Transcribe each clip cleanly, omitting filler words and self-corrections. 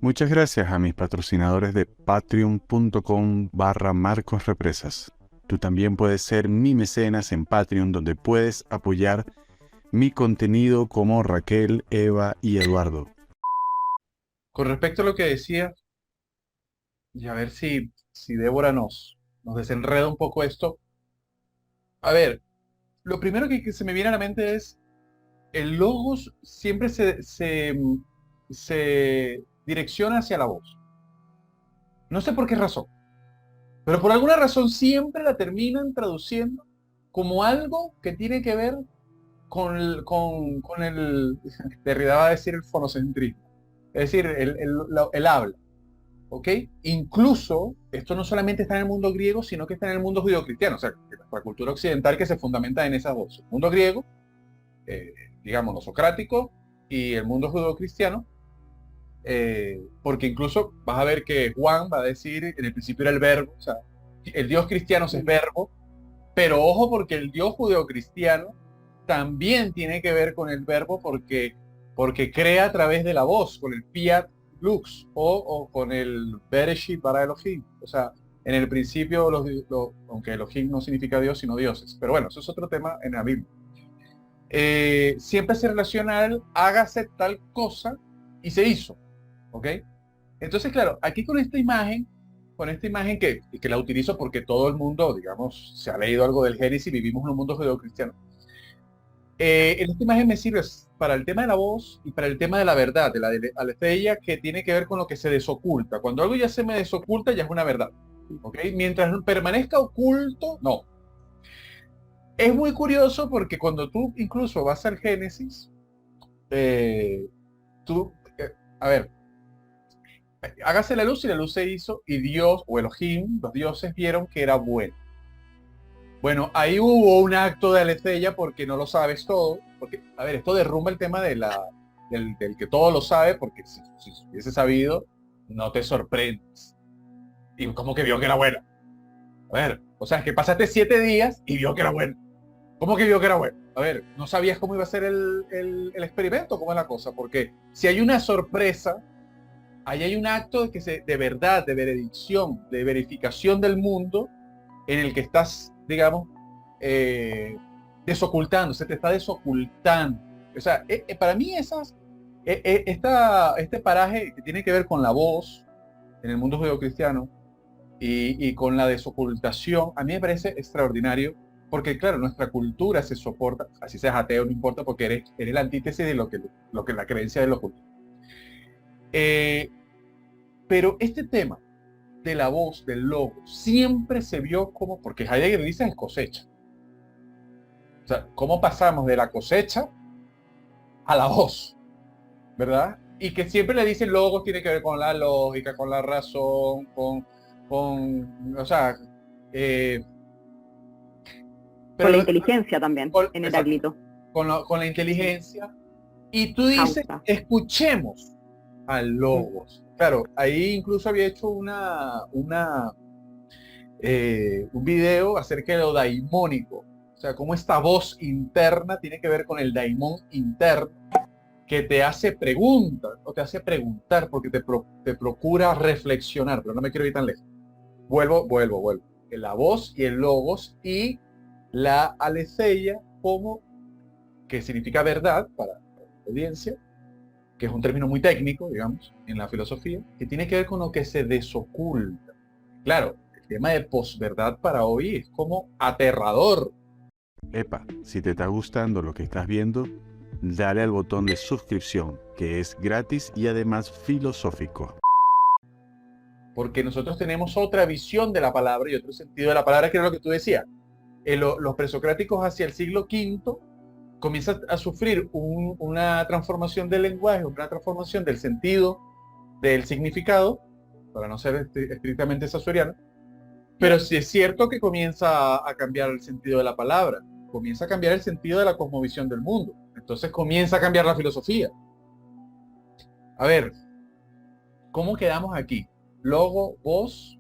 Muchas gracias a mis patrocinadores de patreon.com/Marcos Represas. Tú también puedes ser mi mecenas en Patreon, donde puedes apoyar mi contenido como Raquel, Eva y Eduardo. Con respecto a lo que decía, y a ver si Débora nos desenreda un poco esto. A ver, lo primero que se me viene a la mente es, el logos siempre se direcciona hacia la voz. No sé por qué razón, pero por alguna razón siempre la terminan traduciendo como algo que tiene que ver con el Derrida va a decir el fonocentrismo, es decir, el habla. ¿Ok? Incluso, esto no solamente está en el mundo griego, sino que está en el mundo judeocristiano, o sea, que nuestra cultura occidental que se fundamenta en esas dos. El mundo griego, eh, digamos, lo socrático, y el mundo judeocristiano, porque incluso vas a ver que Juan va a decir, en el principio era el verbo, o sea, el Dios cristiano es verbo, pero ojo porque el Dios judeocristiano también tiene que ver con el verbo porque crea a través de la voz, con el fiat lux o con el Bereshit bara Elohim. O sea, en el principio, aunque Elohim no significa Dios, sino dioses. Pero bueno, eso es otro tema en la Biblia. Siempre se relaciona al hágase tal cosa y se hizo. ¿Ok? Entonces, claro, aquí con esta imagen que la utilizo porque todo el mundo, digamos, se ha leído algo del Génesis, vivimos en un mundo judeocristiano. En esta imagen me sirve para el tema de la voz y para el tema de la verdad, de la aletheia, que tiene que ver con lo que se desoculta. Cuando algo ya se me desoculta, ya es una verdad. ¿Ok? Mientras permanezca oculto, no. Es muy curioso porque cuando tú incluso vas al Génesis, eh, tú, a ver, hágase la luz y la luz se hizo y Dios o Elohim, los dioses vieron que era bueno. Bueno, ahí hubo un acto de aletheia porque no lo sabes todo, porque, a ver, esto derrumba el tema del que todo lo sabe, porque si hubiese sabido, no te sorprendes. Y como que vio que era bueno. A ver, o sea, es que pasaste 7 días y vio que era bueno. ¿Cómo que vio que era bueno? A ver, no sabías cómo iba a ser el experimento, cómo es la cosa, porque si hay una sorpresa, ahí hay un acto de verdad, de veredicción, de verificación del mundo en el que estás, digamos, desocultando, se te está desocultando. O sea, para mí este paraje que tiene que ver con la voz en el mundo judeocristiano y con la desocultación, a mí me parece extraordinario, porque claro, nuestra cultura se soporta, así seas ateo, no importa, porque eres la antítesis de lo que la creencia del oculto. Eh, pero este tema de la voz, del logo, siempre se vio como, porque Heidegger dice es cosecha. O sea, cómo pasamos de la cosecha a la voz, ¿verdad? Y que siempre le dicen logos tiene que ver con la lógica, con la razón, o sea, eh, pero Con la inteligencia también, en exacto, Heráclito. con la inteligencia. Y tú dices, Causa. escuchemos al Mm. logos. Claro, ahí incluso había hecho un video acerca de lo daimónico. O sea, cómo esta voz interna tiene que ver con el daimón interno que te hace preguntas o te hace preguntar porque te procura reflexionar, pero no me quiero ir tan lejos. Vuelvo. La voz y el logos y la aletheia como que significa verdad para la audiencia, que es un término muy técnico, digamos, en la filosofía, que tiene que ver con lo que se desoculta. Claro, el tema de posverdad para hoy es como aterrador. Epa, si te está gustando lo que estás viendo, dale al botón de suscripción, que es gratis y además filosófico. Porque nosotros tenemos otra visión de la palabra y otro sentido de la palabra, que era lo que tú decías. Los presocráticos hacia el siglo V comienzan a sufrir una transformación del lenguaje, una transformación del sentido, del significado, para no ser estrictamente sasoriano, pero sí es cierto que comienza a cambiar el sentido de la palabra, comienza a cambiar el sentido de la cosmovisión del mundo, entonces comienza a cambiar la filosofía. A ver, ¿cómo quedamos aquí? Logo, voz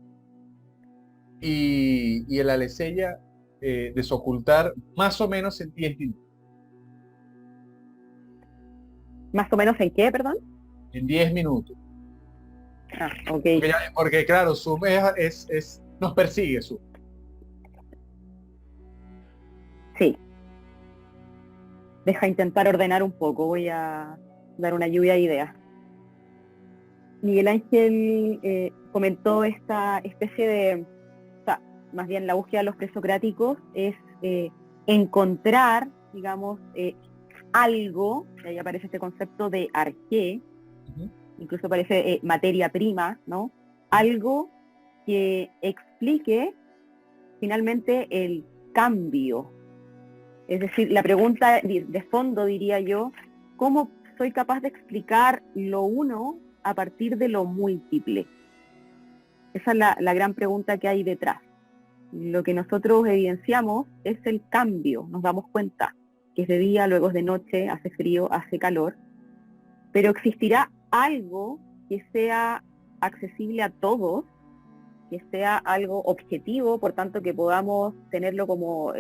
y el aleseya, desocultar más o menos en 10 minutos. ¿Más o menos en qué, perdón? En 10 minutos. Ah, ok. Porque claro, Zoom nos persigue Zoom. Sí. Deja intentar ordenar un poco. Voy a dar una lluvia de ideas. Miguel Ángel comentó esta especie de, o sea, más bien la búsqueda de los presocráticos es encontrar, digamos, algo, y ahí aparece este concepto de arqué, incluso aparece materia prima, ¿no? Algo que explique finalmente el cambio. Es decir, la pregunta de fondo, diría yo, ¿cómo soy capaz de explicar lo uno a partir de lo múltiple? Esa es la gran pregunta que hay detrás. Lo que nosotros evidenciamos es el cambio, nos damos cuenta que es de día, luego es de noche, hace frío, hace calor, pero existirá algo que sea accesible a todos, que sea algo objetivo, por tanto que podamos tenerlo como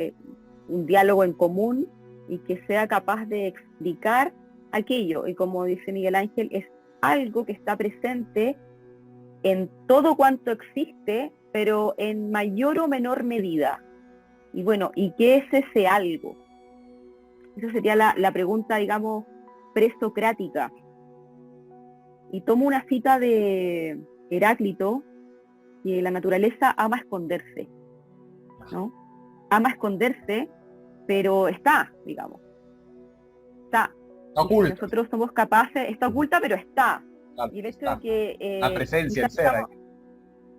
un diálogo en común y que sea capaz de explicar aquello. Y como dice Miguel Ángel, es algo que está presente en todo cuanto existe, pero en mayor o menor medida. Y bueno, ¿y qué es ese algo? Esa sería la pregunta, digamos, presocrática. Y tomo una cita de Heráclito, que la naturaleza ama esconderse, ¿no? Ama esconderse, pero está, digamos. Está. Oculta. Nosotros somos capaces, está oculta, pero está. Claro, Y el hecho está. de que... la presencia, el ser.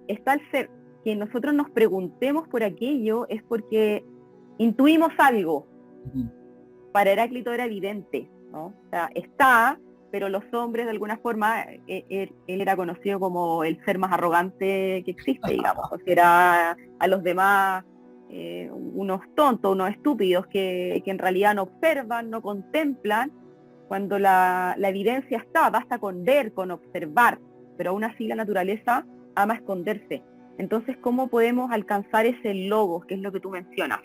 Está el ser. Que nosotros nos preguntemos por aquello es porque intuimos algo. Para Heráclito era evidente, ¿no? O sea, está, pero los hombres de alguna forma, él era conocido como el ser más arrogante que existe, digamos. O sea, era a los demás unos tontos, unos estúpidos que en realidad no observan, no contemplan, cuando la evidencia está, basta con ver, con observar, pero aún así la naturaleza ama esconderse. Entonces, ¿cómo podemos alcanzar ese logos, que es lo que tú mencionas?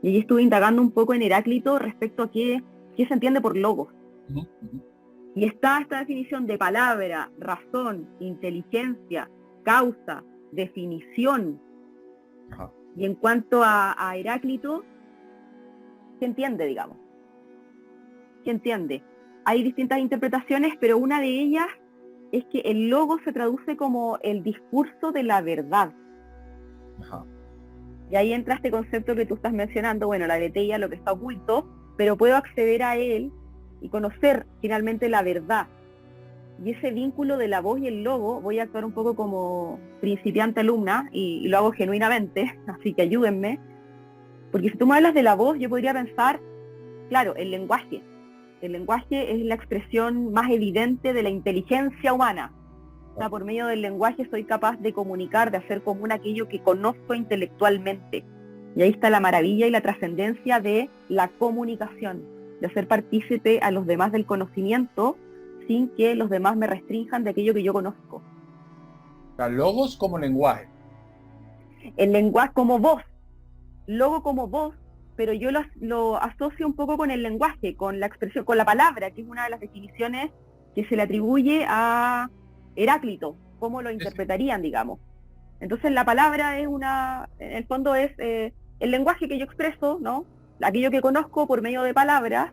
Y ahí estuve indagando un poco en Heráclito respecto a qué se entiende por logos. Y está esta definición de palabra, razón, inteligencia, causa, definición. Ajá. Y en cuanto a Heráclito, ¿qué entiende, digamos? ¿Qué entiende? Hay distintas interpretaciones, pero una de ellas es que el logos se traduce como el discurso de la verdad. Ajá. Y ahí entra este concepto que tú estás mencionando, bueno, la aletheia, lo que está oculto, pero puedo acceder a él y conocer finalmente la verdad. Y ese vínculo de la voz y el logo, voy a actuar un poco como principiante alumna, y lo hago genuinamente, así que ayúdenme, porque si tú me hablas de la voz, yo podría pensar, claro, el lenguaje. El lenguaje es la expresión más evidente de la inteligencia humana. O sea, por medio del lenguaje soy capaz de comunicar, de hacer común aquello que conozco intelectualmente. Y ahí está la maravilla y la trascendencia de la comunicación, de hacer partícipe a los demás del conocimiento sin que los demás me restrinjan de aquello que yo conozco. O sea, logos como lenguaje. El lenguaje como voz, logo como voz, pero yo lo asocio un poco con el lenguaje, con la expresión, con la palabra, que es una de las definiciones que se le atribuye a Heráclito, cómo lo interpretarían, digamos. Entonces la palabra es en el fondo es el lenguaje que yo expreso, ¿no? Aquello que conozco por medio de palabras,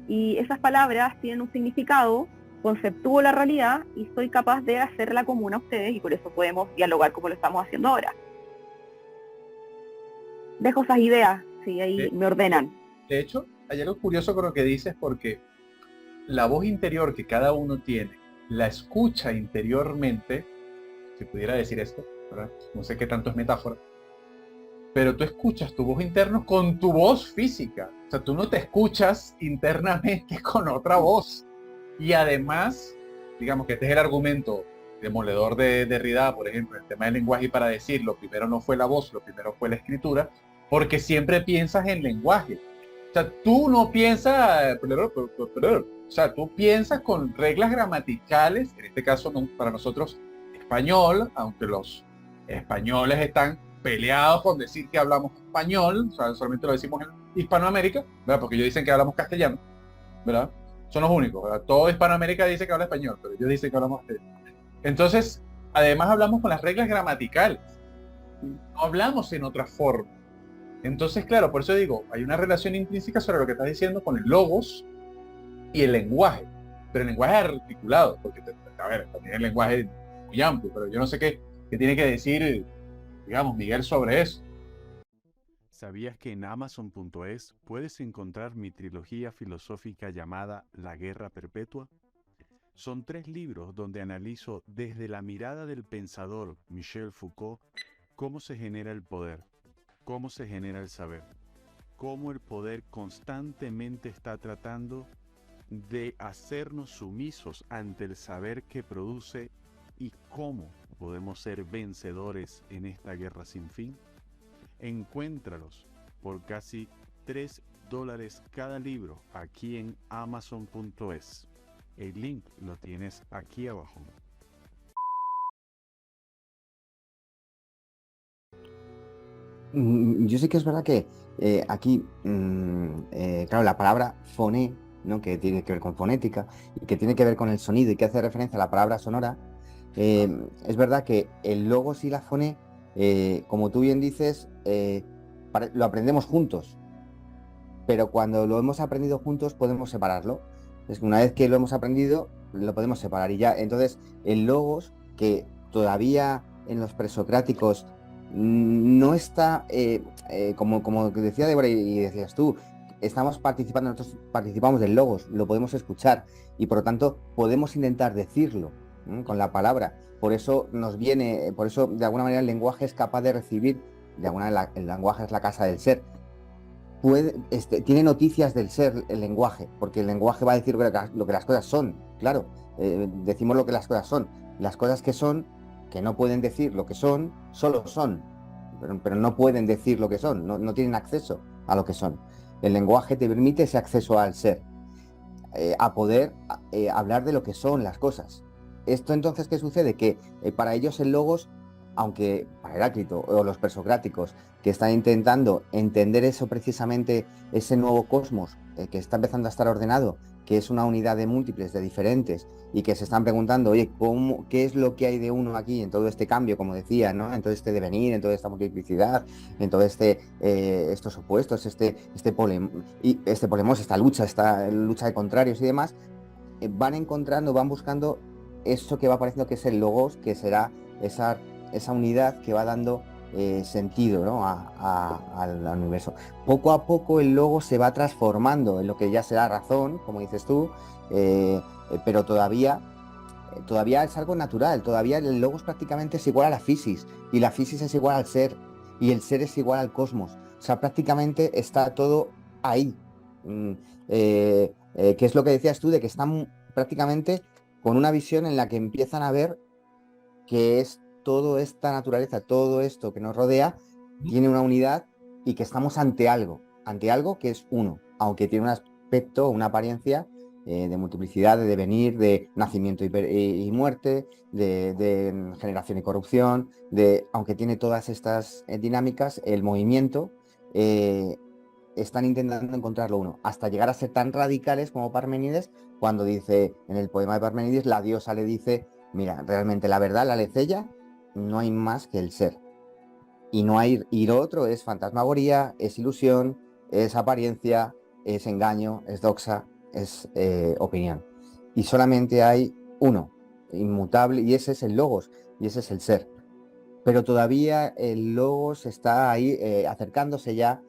y esas palabras tienen un significado, conceptúo la realidad y soy capaz de hacerla común a ustedes, y por eso podemos dialogar como lo estamos haciendo ahora. Dejo esas ideas, sí, ahí me ordenan. De hecho, hay algo curioso con lo que dices, porque la voz interior que cada uno tiene, la escucha interiormente, si pudiera decir esto, ¿verdad? No sé qué tanto es metáfora, pero tú escuchas tu voz interna con tu voz física. O sea, tú no te escuchas internamente con otra voz. Y además, digamos que este es el argumento demoledor de Derrida, por ejemplo, el tema del lenguaje, y para decir, lo primero no fue la voz, lo primero fue la escritura, porque siempre piensas en lenguaje. O sea, tú no piensas, o sea, tú piensas con reglas gramaticales, en este caso para nosotros español, aunque los españoles están peleados con decir que hablamos español, o sea, solamente lo decimos en Hispanoamérica, ¿verdad? Porque ellos dicen que hablamos castellano, ¿verdad? Son los únicos, ¿verdad? Todo Hispanoamérica dice que habla español, pero ellos dicen que hablamos. Entonces, además hablamos con las reglas gramaticales. No hablamos en otra forma. Entonces, claro, por eso digo, hay una relación intrínseca sobre lo que estás diciendo con el logos y el lenguaje. Pero el lenguaje articulado, porque, a ver, también el lenguaje es muy amplio, pero yo no sé qué tiene que decir, digamos, Miguel sobre eso. ¿Sabías que en Amazon.es puedes encontrar mi trilogía filosófica llamada La Guerra Perpetua? Son 3 libros donde analizo desde la mirada del pensador Michel Foucault cómo se genera el poder, cómo se genera el saber, cómo el poder constantemente está tratando de hacernos sumisos ante el saber que produce y cómo podemos ser vencedores en esta guerra sin fin. Encuéntralos por casi $3 cada libro aquí en Amazon.es. El link lo tienes aquí abajo. Yo sé que es verdad que aquí, claro, la palabra foné, ¿no? Que tiene que ver con fonética y que tiene que ver con el sonido y que hace referencia a la palabra sonora, es verdad que el logos y la foné, como tú bien dices, lo aprendemos juntos, pero cuando lo hemos aprendido juntos podemos separarlo. Es que una vez que lo hemos aprendido, lo podemos separar y ya. Entonces, el logos, que todavía en los presocráticos no está, como decía Débora y decías tú, estamos participando, nosotros participamos del logos, lo podemos escuchar y por lo tanto podemos intentar decirlo con la palabra. Por eso por eso de alguna manera el lenguaje es capaz de recibir, de alguna manera el lenguaje es la casa del ser. Tiene noticias del ser el lenguaje, porque el lenguaje va a decir lo que las cosas son, claro, decimos lo que las cosas son. Las cosas que son, que no pueden decir lo que son, solo son, pero no pueden decir lo que son, no tienen acceso a lo que son. El lenguaje te permite ese acceso al ser, a poder hablar de lo que son las cosas. Esto entonces, ¿qué sucede? Que para ellos el logos, aunque para Heráclito o los presocráticos que están intentando entender eso precisamente, ese nuevo cosmos que está empezando a estar ordenado, que es una unidad de múltiples, de diferentes, y que se están preguntando, oye, ¿qué es lo que hay de uno aquí en todo este cambio, como decía, ¿no? En todo este devenir, en toda esta multiplicidad, en todo estos opuestos, este polemos, esta lucha de contrarios y demás, van encontrando, van buscando eso que va apareciendo que es el logos, que será esa unidad que va dando sentido, ¿no? al universo. Poco a poco el logos se va transformando en lo que ya será razón, como dices tú, pero todavía es algo natural, todavía el logos prácticamente es igual a la fisis, y la fisis es igual al ser, y el ser es igual al cosmos. O sea, prácticamente está todo ahí. Que es lo que decías tú, de que están prácticamente con una visión en la que empiezan a ver que es toda esta naturaleza, todo esto que nos rodea, tiene una unidad y que estamos ante algo que es uno, aunque tiene un aspecto, una apariencia de multiplicidad, de devenir, de nacimiento y muerte, de generación y corrupción, aunque tiene todas estas dinámicas, el movimiento, están intentando encontrarlo uno, hasta llegar a ser tan radicales como Parménides, cuando dice, en el poema de Parménides, la diosa le dice, mira, realmente la verdad, la lecella, no hay más que el ser. Y no hay, y lo otro es fantasmagoría, es ilusión, es apariencia, es engaño, es doxa, es opinión. Y solamente hay uno, inmutable, y ese es el logos, y ese es el ser. Pero todavía el logos está ahí acercándose ya,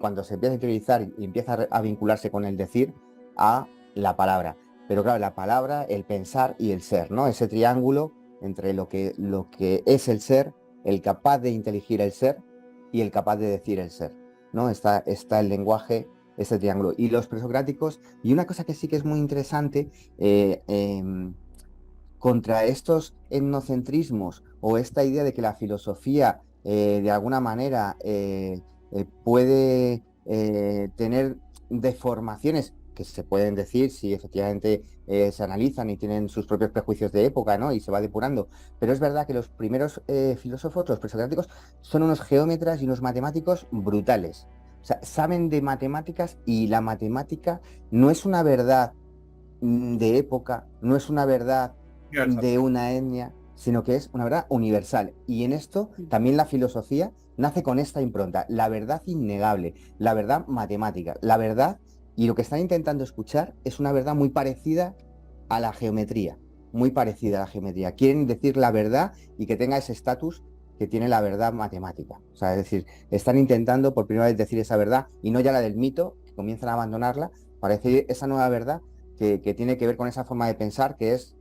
cuando se empieza a interiorizar y empieza a vincularse con el decir, a la palabra. Pero claro, la palabra, el pensar y el ser, ¿no? Ese triángulo entre lo que es el ser, el capaz de inteligir el ser y el capaz de decir el ser, ¿no? Está el lenguaje, ese triángulo. Y los presocráticos, y una cosa que sí que es muy interesante, contra estos etnocentrismos o esta idea de que la filosofía de alguna manera puede tener deformaciones que se pueden decir si efectivamente se analizan y tienen sus propios prejuicios de época, ¿no? Y se va depurando. Pero es verdad que los primeros filósofos, los presocráticos, son unos geómetras y unos matemáticos brutales. O O sea, saben de matemáticas y la matemática no es una verdad de época, no es una verdad de una etnia, sino que es una verdad universal. Y en esto también la filosofía nace con esta impronta, la verdad innegable, la verdad matemática, la verdad, y lo que están intentando escuchar es una verdad muy parecida a la geometría, muy parecida a la geometría. Quieren decir la verdad y que tenga ese estatus que tiene la verdad matemática. O sea, es decir, están intentando por primera vez decir esa verdad y no ya la del mito, que comienzan a abandonarla, para decir esa nueva verdad que tiene que ver con esa forma de pensar que es